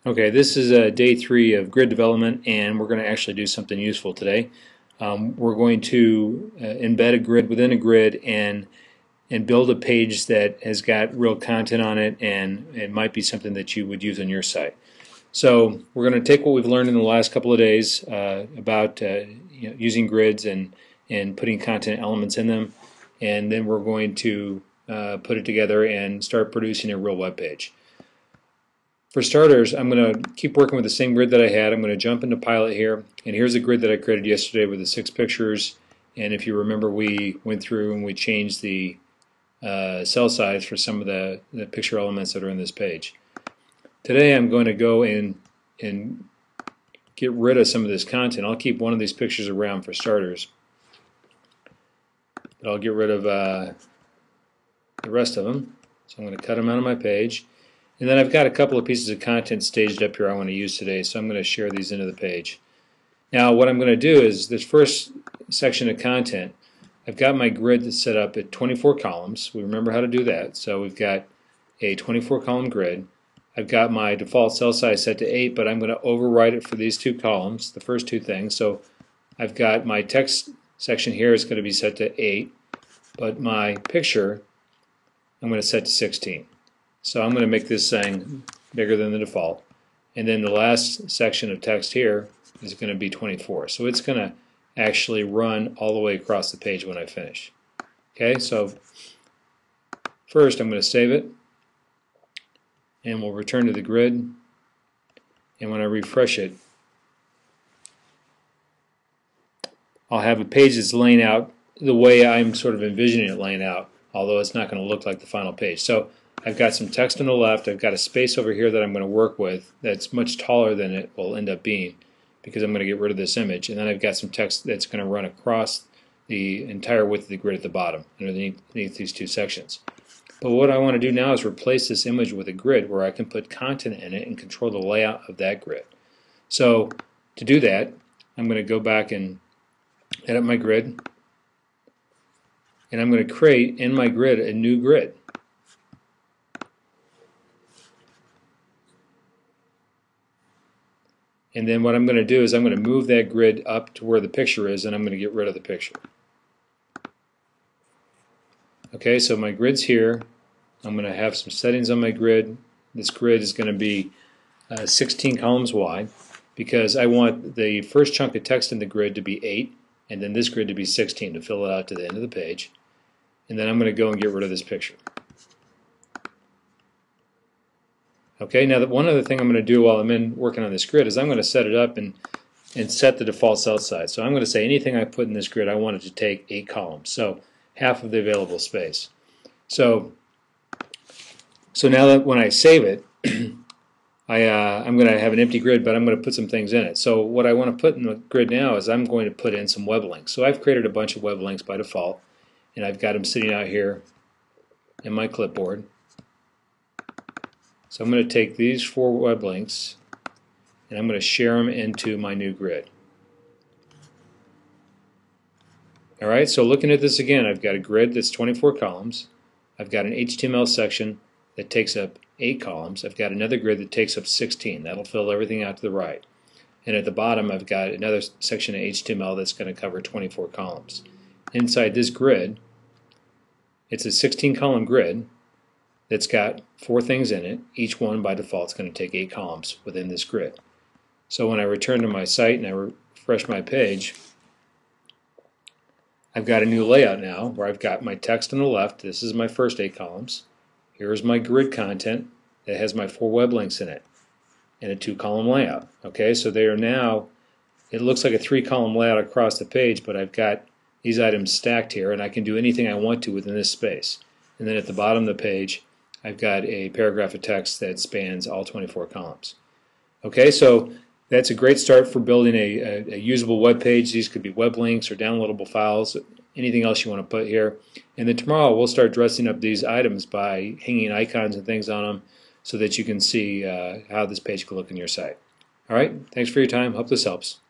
Okay, this is day 3 of grid development, and we're going to actually do something useful today. We're going to embed a grid within a grid and build a page that has got real content on it, and it might be something that you would use on your site. So we're going to take what we've learned in the last couple of days about using grids and putting content elements in them, and then we're going to put it together and start producing a real web page. For starters, I'm going to keep working with the same grid that I had. I'm going to jump into Pilot here, and here's a grid that I created yesterday with the 6 pictures. And if you remember, we went through and we changed the cell size for some of the picture elements that are in this page. Today I'm going to go in and get rid of some of this content. I'll keep one of these pictures around for starters, but I'll get rid of the rest of them. So I'm going to cut them out of my page. And then I've got a couple of pieces of content staged up here I want to use today, so I'm going to share these into the page. Now what I'm going to do is this first section of content, I've got my grid that's set up at 24 columns. We remember how to do that. So we've got a 24 column grid. I've got my default cell size set to 8, but I'm going to override it for these 2 columns, the first 2 things. So I've got my text section here is going to be set to 8, but my picture I'm going to set to 16. So I'm going to make this thing bigger than the default. And then the last section of text here is going to be 24. So it's going to actually run all the way across the page when I finish. Okay, so first I'm going to save it. And we'll return to the grid. And when I refresh it, I'll have a page that's laying out the way I'm sort of envisioning it laying out, although it's not going to look like the final page. So I've got some text on the left. I've got a space over here that I'm going to work with that's much taller than it will end up being because I'm going to get rid of this image. And then I've got some text that's going to run across the entire width of the grid at the bottom underneath these 2 sections. But what I want to do now is replace this image with a grid where I can put content in it and control the layout of that grid. So to do that, I'm going to go back and edit my grid, and I'm going to create in my grid a new grid. And then what I'm going to do is I'm going to move that grid up to where the picture is, and I'm going to get rid of the picture. Okay, so my grid's here. I'm going to have some settings on my grid. This grid is going to be 16 columns wide because I want the first chunk of text in the grid to be 8 and then this grid to be 16 to fill it out to the end of the page. And then I'm going to go and get rid of this picture. Okay, now one other thing I'm going to do while I'm working on this grid is I'm going to set it up and set the default cell size. So I'm going to say anything I put in this grid I want it to take 8 columns, so half of the available space. So now that when I save it, I'm going to have an empty grid, but I'm going to put some things in it. So what I want to put in the grid now is I'm going to put in some web links. So I've created a bunch of web links by default, and I've got them sitting out here in my clipboard. So I'm going to take these 4 web links and I'm going to share them into my new grid. Alright, so looking at this again, I've got a grid that's 24 columns. I've got an HTML section that takes up 8 columns. I've got another grid that takes up 16. That'll fill everything out to the right. And at the bottom I've got another section of HTML that's going to cover 24 columns. Inside this grid, it's a 16 column grid that's got 4 things in it. Each one by default is going to take 8 columns within this grid. So when I return to my site and I refresh my page, I've got a new layout now where I've got my text on the left. This is my first 8 columns. Here's my grid content that has my 4 web links in it and a 2 column layout. Okay, so they are now, it looks like a 3 column layout across the page, but I've got these items stacked here and I can do anything I want to within this space. And then at the bottom of the page I've got a paragraph of text that spans all 24 columns. Okay, so that's a great start for building a usable web page. These could be web links or downloadable files, anything else you want to put here. And then tomorrow we'll start dressing up these items by hanging icons and things on them so that you can see how this page can look in your site. Alright, thanks for your time. Hope this helps.